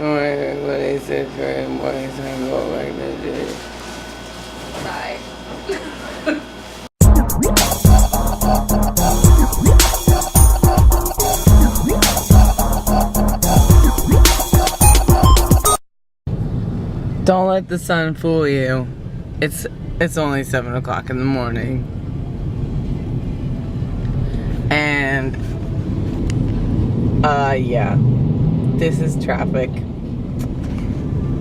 What is it for boys and go like this? Bye. Don't let the sun fool you. It's only 7 o'clock in the morning. And yeah. This is traffic.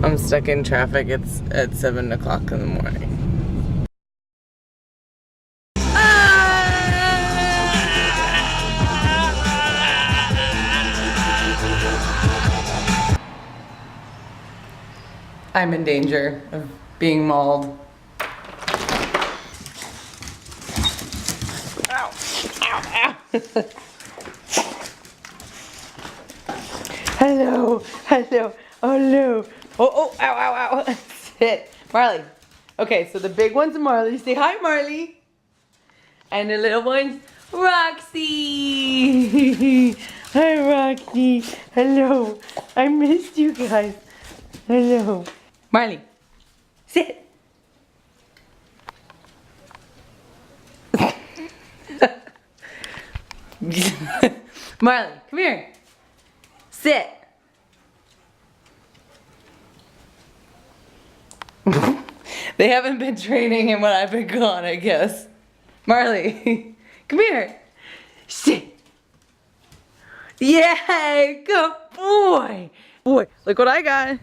I'm stuck in traffic. It's at 7 o'clock in the morning. I'm in danger of being mauled. Ow, ow, ow. Hello, hello, oh no. Oh, ow, ow, ow. Sit. Marley. Okay, so the big one's Marley. Say hi, Marley. And the little one's Roxy. Hi, Roxy. Hello. I missed you guys. Hello. Marley, sit. Marley, come here. Sit. They haven't been training him when I've been gone, I guess. Marley, come here. Sit. Yay, good boy. Boy, look what I got.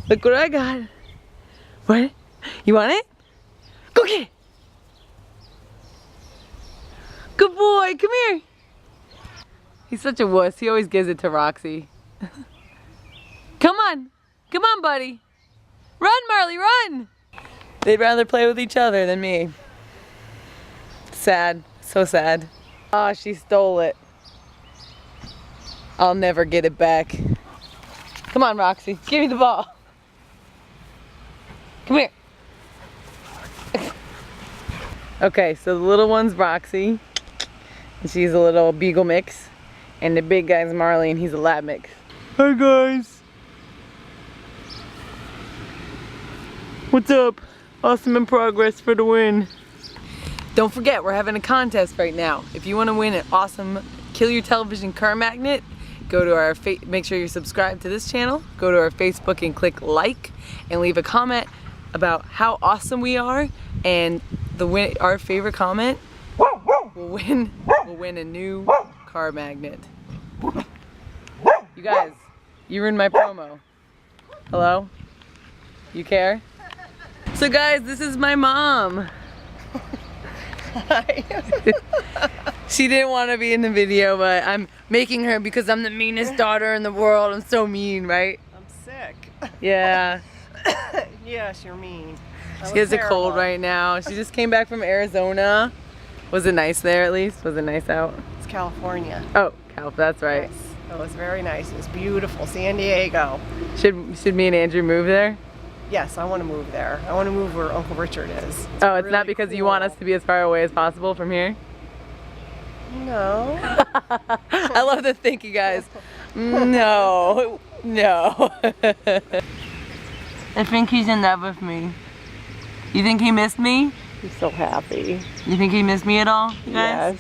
Look what I got. What? You want it? Go get it. Good boy, come here. He's such a wuss. He always gives it to Roxy. Come on. Come on, buddy. Run, Marley, run. They'd rather play with each other than me. Sad. So sad. Oh, she stole it. I'll never get it back. Come on, Roxy. Give me the ball. Come here. Okay, so the little one's Roxy. And she's a little beagle mix. And the big guy's Marley, and he's a lab mix. Hi, guys. What's up? Awesome in progress for the win. Don't forget, we're having a contest right now. If you want to win an awesome Kill Your Television car magnet, go to our make sure you're subscribed to this channel. Go to our Facebook and click like, and leave a comment about how awesome we are. And our favorite comment will win a new car magnet. You guys, you ruined my promo. Hello? You care? So guys, this is my mom. Hi. She didn't want to be in the video, but I'm making her because I'm the meanest daughter in the world. I'm so mean, right? I'm sick. Yeah. Yes, you're mean. She has a cold right now. She just came back from Arizona. Was it nice there at least? Was it nice out? It's California. Oh, that's right. Yes. It was very nice. It was beautiful. San Diego. Should me and Andrew move there? Yes, I want to move there. I want to move where Uncle Richard is. It's really not because cool. you want us to be as far away as possible from here? No. I love the think, you guys. No. No. I think he's in love with me. You think he missed me? He's so happy. You think he missed me at all, you guys?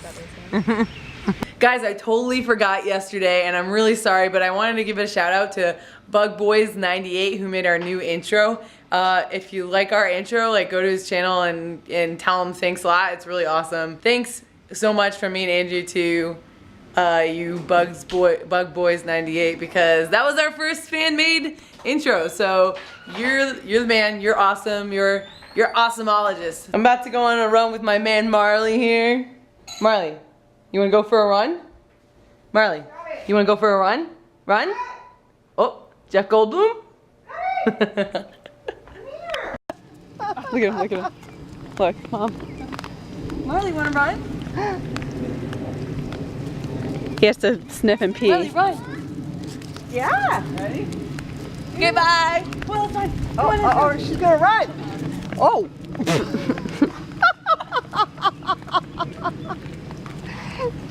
Yes. Guys, I totally forgot yesterday, and I'm really sorry, but I wanted to give a shout out to BugBoys98 who made our new intro. If you like our intro, go to his channel and tell him thanks a lot. It's really awesome. Thanks so much from me and Andrew to you BugBoys98, because that was our first fan-made intro. So you're the man. You're awesome. You're awesomologist. I'm about to go on a run with my man Marley here. Marley, you want to go for a run? Marley, you want to go for a run? Run? Oh, Jeff Goldblum? Look at him, look at him. Look, Mom. Marley, want to run? He has to sniff and pee. Marley, run. Yeah. Ready? Goodbye. Well done. Oh, she's gonna run. Oh.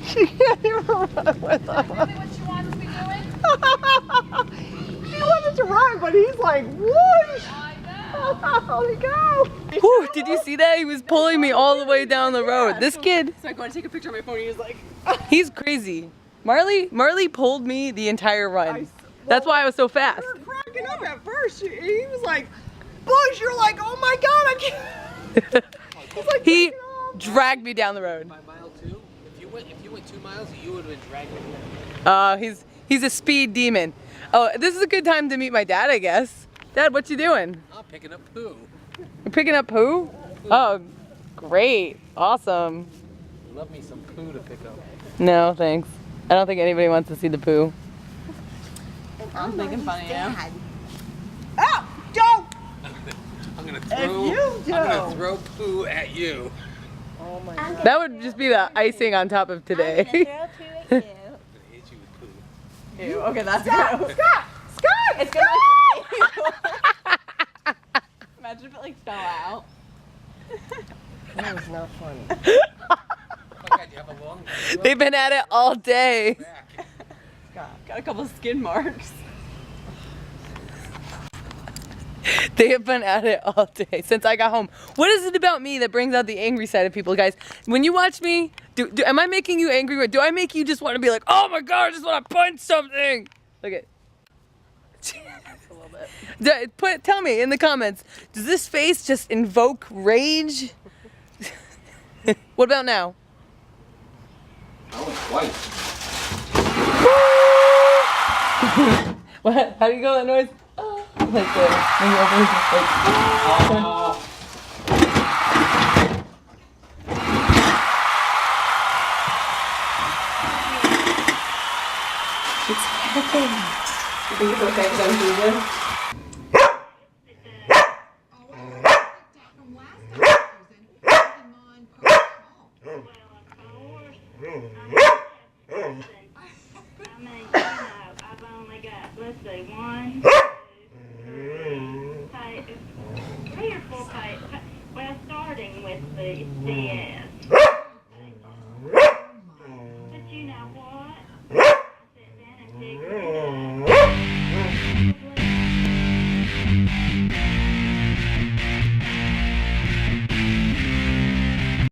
She can't even run with us. Really what she wants to be doing? but he's like, whoosh! Oh, he go! Whew, did you see that? He was pulling me all the way down the road. This kid, So I go and take a picture of my phone and he's like, he's crazy. Marley pulled me the entire run. That's why I was so fast. We were cracking up at first. He was like, Bush, you're like, oh my God, I can't. He's like, He taking off. dragged me down the road. By mile 2, if you went 2 miles, you would have been dragging me. He's a speed demon. Oh, this is a good time to meet my dad, I guess. Dad, what you doing? I'm picking up poo. You're picking up poo? Oh, great. Awesome. Love me some poo to pick up. No, thanks. I don't think anybody wants to see the poo. I'm making fun of you. Oh, don't! I'm gonna throw poo at you. Oh my God. That would just be the icing on top of today. I'm gonna hit you with poo. Ew, okay, that's Scott! gross. Scott! Scott! It's gonna like, imagine if it like fell out. That was not funny. Oh my God, you have a long They've been at it all day. back. Got a couple skin marks. They have been at it all day since I got home. What is it about me that brings out the angry side of people, guys? When you watch me, am I making you angry? Or do I make you just want to be like, oh my God, I just want to punch something? Look at. A little bit. Tell me in the comments, does this face just invoke rage? What about now? I was white. What? How do you go that noise? Like the, when you open it, it's happening. You think it's okay because I'm vegan? I've only got, let's see, 1, 2, 3 or 4 well, starting with the end.